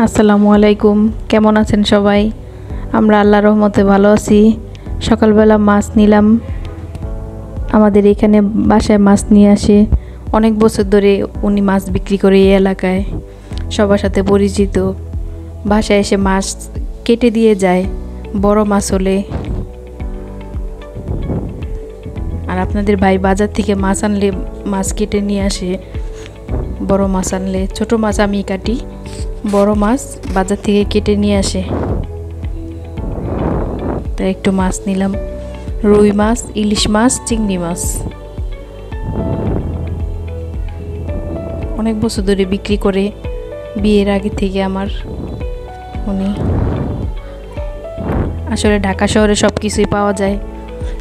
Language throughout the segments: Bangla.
আসসালামু আলাইকুম। কেমন আছেন সবাই? আমরা আল্লাহর রহমতে ভালো আছি। সকালবেলা মাছ নিলাম। আমাদের এখানে বাসায় মাছ নিয়ে আসে। অনেক বছর ধরে উনি মাছ বিক্রি করে এই এলাকায়, সবার সাথে পরিচিত। বাসায় এসে মাছ কেটে দিয়ে যায় বড় মাছ হলে। আর আপনাদের ভাই বাজার থেকে মাছ আনলে মাছ কেটে নিয়ে আসে। বড় মাছ আনলে, ছোট মাছ আমি কাটি, বড় মাছ বাজার থেকে কেটে নিয়ে আসে। তাই একটু মাছ নিলাম, রুই মাছ, ইলিশ মাছ, চিংড়ি মাছ। অনেক বছর ধরে বিক্রি করে, বিয়ের আগে থেকে আমার উনি। আসলে ঢাকা শহরে সব কিছুই পাওয়া যায়,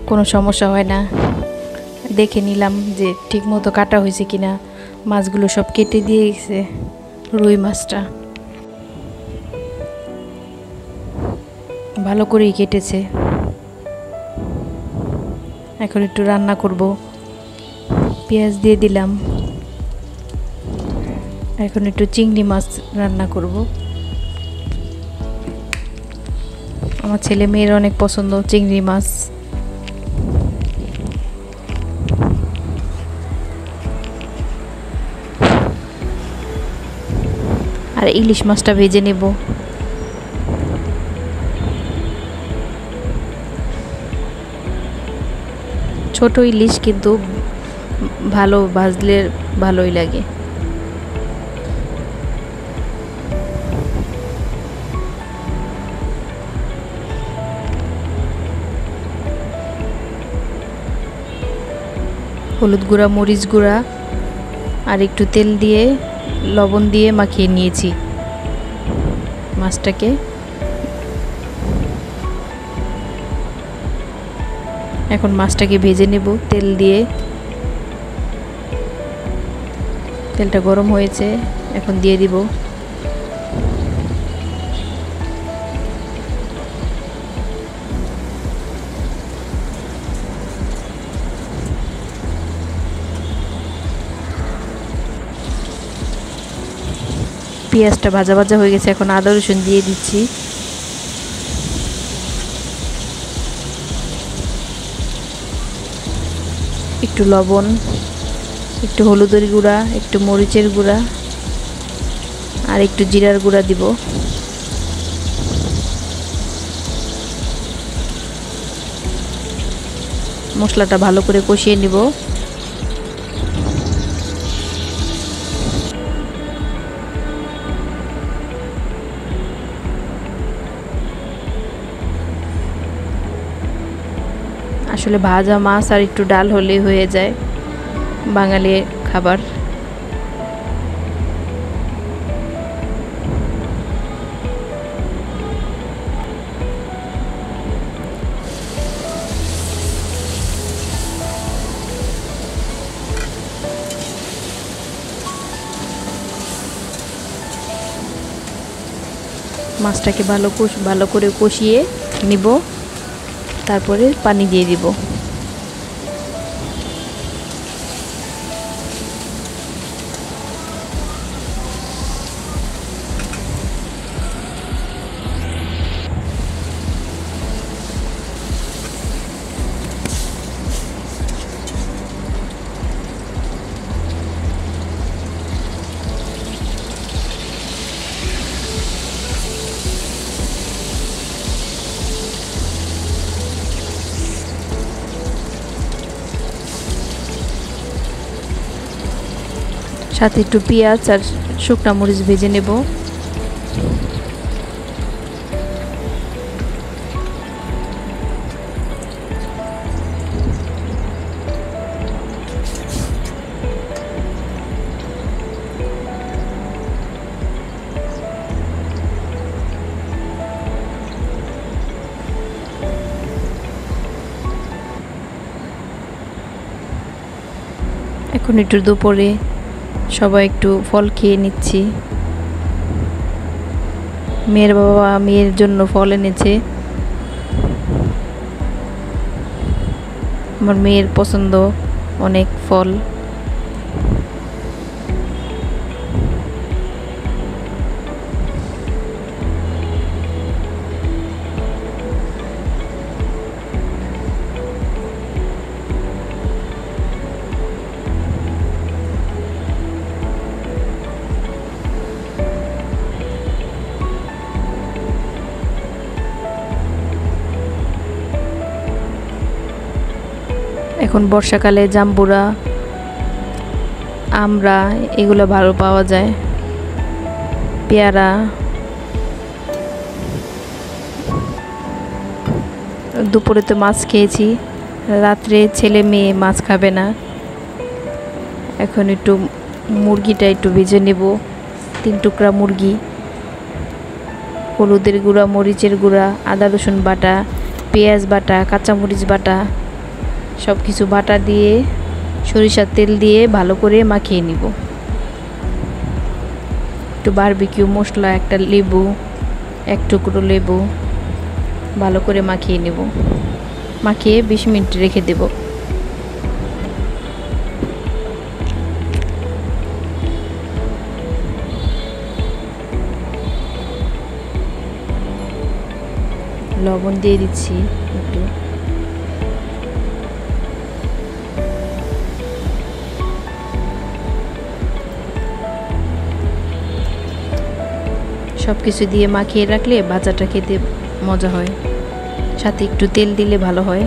কোনো সমস্যা হয় না। দেখে নিলাম যে ঠিক মতো কাটা হয়েছে কিনা। মাছগুলো সব কেটে দিয়ে গেছে। রুই মাছটা ভালো করেই কেটেছে। এখন একটু রান্না করব। পেঁয়াজ দিয়ে দিলাম। এখন একটু চিংড়ি মাছ রান্না করব। আমার ছেলে মেয়ের অনেক পছন্দ চিংড়ি মাছ। আর ইলিশ মাছটা ভেজে নেব। ছোট ইলিশ, কিন্তু ভালো ভাজলে ভালোই লাগে। হলুদ গুঁড়া, মরিচ গুঁড়া আর একটু তেল দিয়ে, লবণ দিয়ে মাখিয়ে নিয়েছি মাছটাকে। এখন মাছটাকে ভেজে নেব তেল দিয়ে। তেলটা গরম হয়েছে, এখন দিয়ে দিব পেঁয়াজটা ভাজা ভাজা হয়ে গেছে। এখন আদা রসুন দিয়ে দিচ্ছি। একটু লবণ, একটু হলুদের গুঁড়া, একটু মরিচের গুঁড়া আর একটু জিরার গুঁড়া দিব। মশলাটা ভালো করে কষিয়ে নিব। আসলে ভাজা মাছ আর একটু ডাল হলেই হয়ে যায় বাঙালি খাবার। মাছটাকে ভালো করে কষিয়ে নিব, তারপরে পানি দিয়ে দিব। সাথে একটু পেঁয়াজ আর শুকনা মরিচ ভেজে নেব। এখন একটু দুপুরে সবাই একটু ফল খেয়ে নিচ্ছি। মেয়ের বাবা মেয়ের জন্য ফল এনেছে। আমার মেয়ের পছন্দ অনেক ফল। এখন বর্ষাকালে জাম্বুরা, আমড়া এগুলো ভালো পাওয়া যায়, পেয়ারা। দুপুরে তো মাছ খেয়েছি, রাত্রে ছেলে মেয়ে মাছ খাবে না। এখন একটু মুরগিটা একটু ভেজে নেব, 3 টুকরা মুরগি। হলুদের গুঁড়া, মরিচের গুঁড়া, আদা রসুন বাটা, পেঁয়াজ বাটা, কাঁচামরিচ বাটা, সব কিছু বাটা দিয়ে সরিষার তেল দিয়ে ভালো করে মাখিয়ে নিব। একটু বারবিকিউ মশলা, একটা লেবু, 1 টুকরো লেবু ভালো করে মাখিয়ে নেব। মাখিয়ে 20 মিনিট রেখে দেব। লবণ দিয়ে দিচ্ছি একটু। সব কিছু দিয়ে মাখিয়ে রাখলে ভাজাটা খেতে মজা হয়। সাথে একটু তেল দিলে ভালো হয়,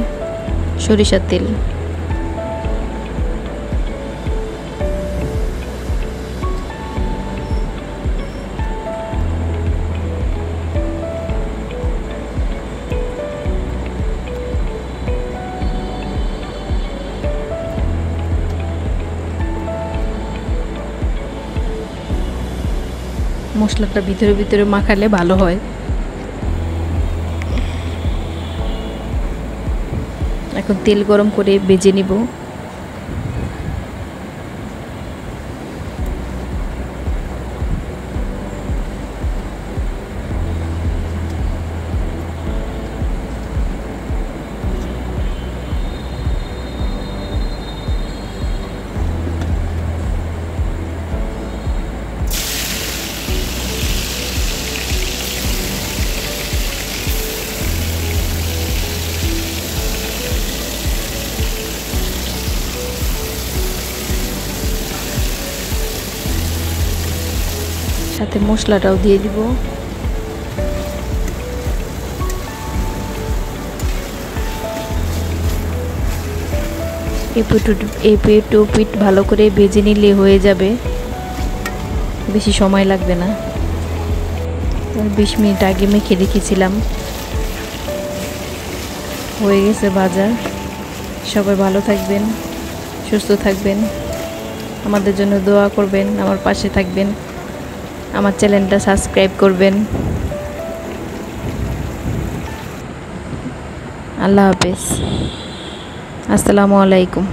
সরিষার তেল। মশলাটা ভিতরে ভিতরে মাখালে ভালো হয়। এখন তেল গরম করে ভেজে নিব। সাথে মশলাটাও দিয়ে দিব। এপিট ওপিট ভালো করে ভেজে নিলে হয়ে যাবে, বেশি সময় লাগবে না। 20 মিনিট আগে মেখে রেখেছিলাম, হয়ে গেছে ভাজা। সবাই ভালো থাকবেন, সুস্থ থাকবেন, আমাদের জন্য দোয়া করবেন, আমার পাশে থাকবেন, আমার চ্যানেলটা সাবস্ক্রাইব করবেন। আল্লাহ হাফেজ, আসসালামু আলাইকুম।